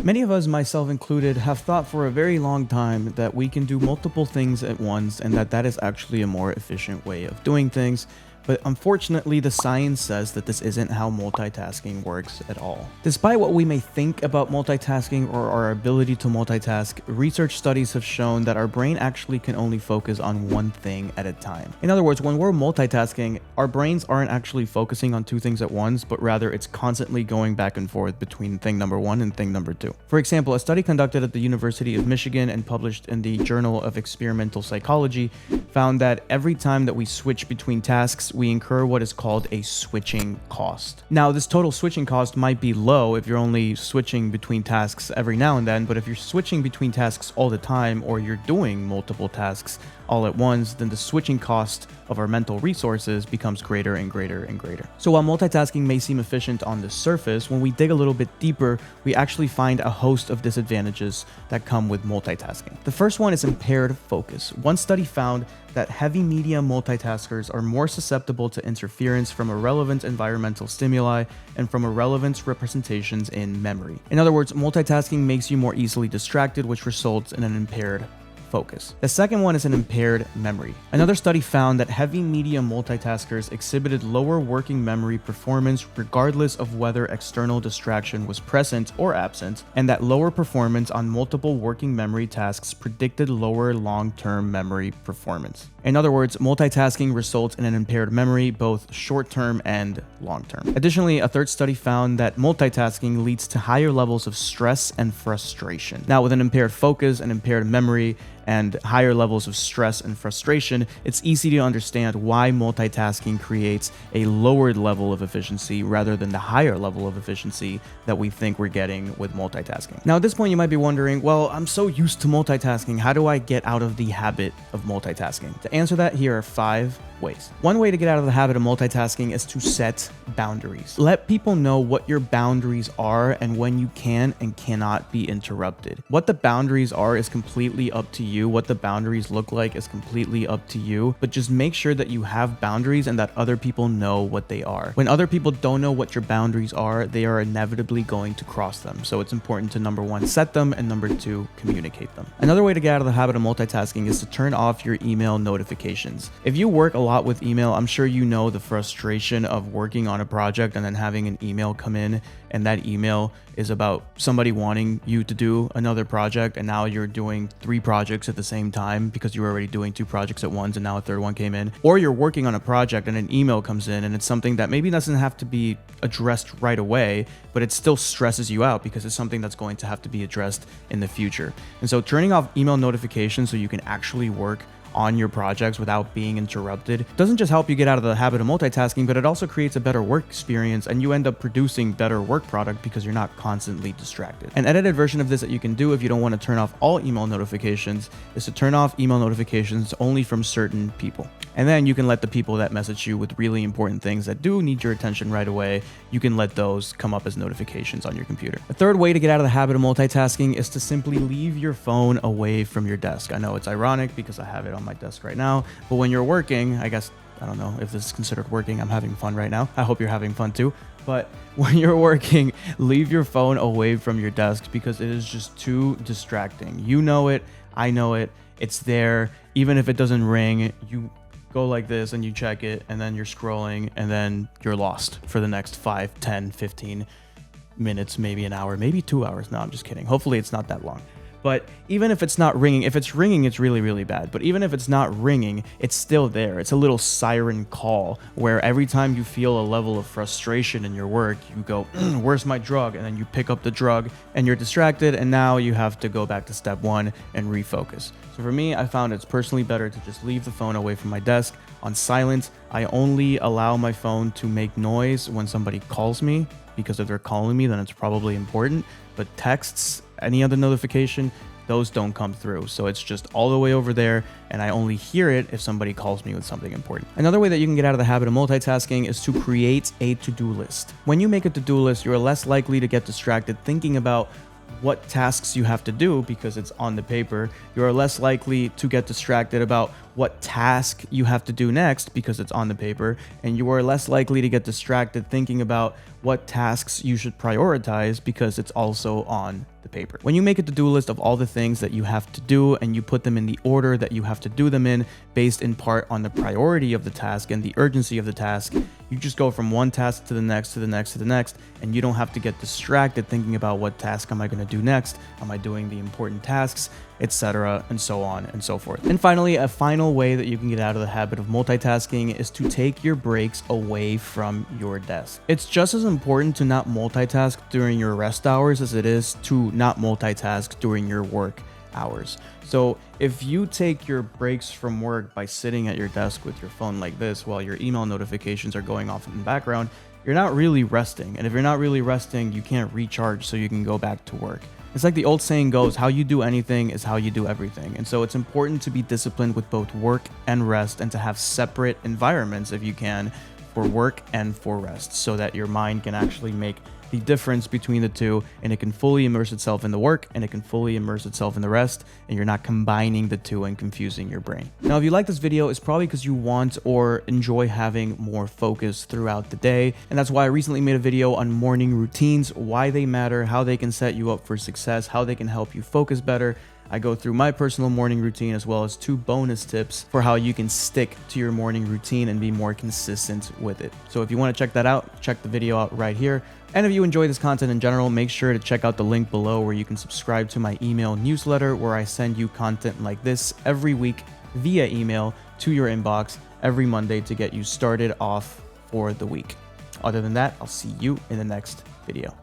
Many of us, myself included, have thought for a very long time that we can do multiple things at once and that is actually a more efficient way of doing things. But unfortunately, the science says that this isn't how multitasking works at all. Despite what we may think about multitasking or our ability to multitask, research studies have shown that our brain actually can only focus on one thing at a time. In other words, when we're multitasking, our brains aren't actually focusing on two things at once, but rather it's constantly going back and forth between thing number one and thing number two. For example, a study conducted at the University of Michigan and published in the Journal of Experimental Psychology found that every time that we switch between tasks, we incur what is called a switching cost. Now, this total switching cost might be low if you're only switching between tasks every now and then, but if you're switching between tasks all the time or you're doing multiple tasks all at once, then the switching cost of our mental resources becomes greater and greater and greater. So while multitasking may seem efficient on the surface, when we dig a little bit deeper, we actually find a host of disadvantages that come with multitasking. The first one is impaired focus. One study found that heavy media multitaskers are more susceptible to interference from irrelevant environmental stimuli and from irrelevant representations in memory. In other words, multitasking makes you more easily distracted, which results in an impaired focus. The second one is an impaired memory. Another study found that heavy media multitaskers exhibited lower working memory performance regardless of whether external distraction was present or absent, and that lower performance on multiple working memory tasks predicted lower long-term memory performance. In other words, multitasking results in an impaired memory, both short-term and long-term. Additionally, a third study found that multitasking leads to higher levels of stress and frustration. Now, with an impaired focus and impaired memory, and higher levels of stress and frustration, it's easy to understand why multitasking creates a lowered level of efficiency rather than the higher level of efficiency that we think we're getting with multitasking. Now, at this point, you might be wondering, well, I'm so used to multitasking. How do I get out of the habit of multitasking? To answer that, here are 5 ways. One way to get out of the habit of multitasking is to set boundaries. Let people know what your boundaries are and when you can and cannot be interrupted. What the boundaries are is completely up to you. What the boundaries look like is completely up to you, but just make sure that you have boundaries and that other people know what they are. When other people don't know what your boundaries are, they are inevitably going to cross them. So it's important to, number 1, set them, and number 2, communicate them. Another way to get out of the habit of multitasking is to turn off your email notifications. If you work a lot with email, I'm sure you know the frustration of working on a project and then having an email come in, and that email is about somebody wanting you to do another project, and now you're doing 3 projects at the same time because you were already doing 2 projects at once and now a third one came in. Or you're working on a project and an email comes in and it's something that maybe doesn't have to be addressed right away, but it still stresses you out because it's something that's going to have to be addressed in the future. And so turning off email notifications so you can actually work on your projects without being interrupted doesn't just help you get out of the habit of multitasking, but it also creates a better work experience and you end up producing better work product because you're not constantly distracted. An edited version of this that you can do if you don't want to turn off all email notifications is to turn off email notifications only from certain people. And then you can let the people that message you with really important things that do need your attention right away, you can let those come up as notifications on your computer. A third way to get out of the habit of multitasking is to simply leave your phone away from your desk. I know it's ironic because I have it on my desk right now, but when you're working, I don't know if this is considered working. I'm having fun right now. I hope you're having fun too. But when you're working, leave your phone away from your desk because it is just too distracting. You know it. I know it. It's there. Even if it doesn't ring, you go like this and you check it and then you're scrolling and then you're lost for the next 5, 10, 15 minutes, maybe an hour, maybe 2 hours. No, I'm just kidding. Hopefully it's not that long. But even if it's not ringing, if it's ringing, it's really, really bad. But even if it's not ringing, it's still there. It's a little siren call where every time you feel a level of frustration in your work, you go, where's my drug? And then you pick up the drug and you're distracted. And now you have to go back to step 1 and refocus. So for me, I found it's personally better to just leave the phone away from my desk on silent. I only allow my phone to make noise when somebody calls me, because if they're calling me, then it's probably important. But texts, any other notification, those don't come through. So it's just all the way over there, and I only hear it if somebody calls me with something important. Another way that you can get out of the habit of multitasking is to create a to-do list. When you make a to-do list, you're less likely to get distracted thinking about what tasks you have to do because it's on the paper. You're less likely to get distracted about what task you have to do next because it's on the paper, and you are less likely to get distracted thinking about what tasks you should prioritize because it's also on the paper. When you make a to-do list of all the things that you have to do and you put them in the order that you have to do them in based in part on the priority of the task and the urgency of the task, you just go from one task to the next, to the next, to the next, and you don't have to get distracted thinking about what task am I going to do next? Am I doing the important tasks, etc., and so on and so forth. And finally, a final way that you can get out of the habit of multitasking is to take your breaks away from your desk. It's just as important to not multitask during your rest hours as it is to not multitask during your work hours. So if you take your breaks from work by sitting at your desk with your phone like this while your email notifications are going off in the background, you're not really resting. And if you're not really resting, you can't recharge so you can go back to work. It's like the old saying goes, how you do anything is how you do everything. And so it's important to be disciplined with both work and rest and to have separate environments if you can for work and for rest so that your mind can actually make the difference between the two, and it can fully immerse itself in the work and it can fully immerse itself in the rest, and you're not combining the two and confusing your brain. Now, if you like this video, it's probably because you want or enjoy having more focus throughout the day, and that's why I recently made a video on morning routines, why they matter, how they can set you up for success, how they can help you focus better. I go through my personal morning routine as well as 2 bonus tips for how you can stick to your morning routine and be more consistent with it. So if you want to check that out, check the video out right here. And if you enjoy this content in general, make sure to check out the link below where you can subscribe to my email newsletter where I send you content like this every week via email to your inbox every Monday to get you started off for the week. Other than that, I'll see you in the next video.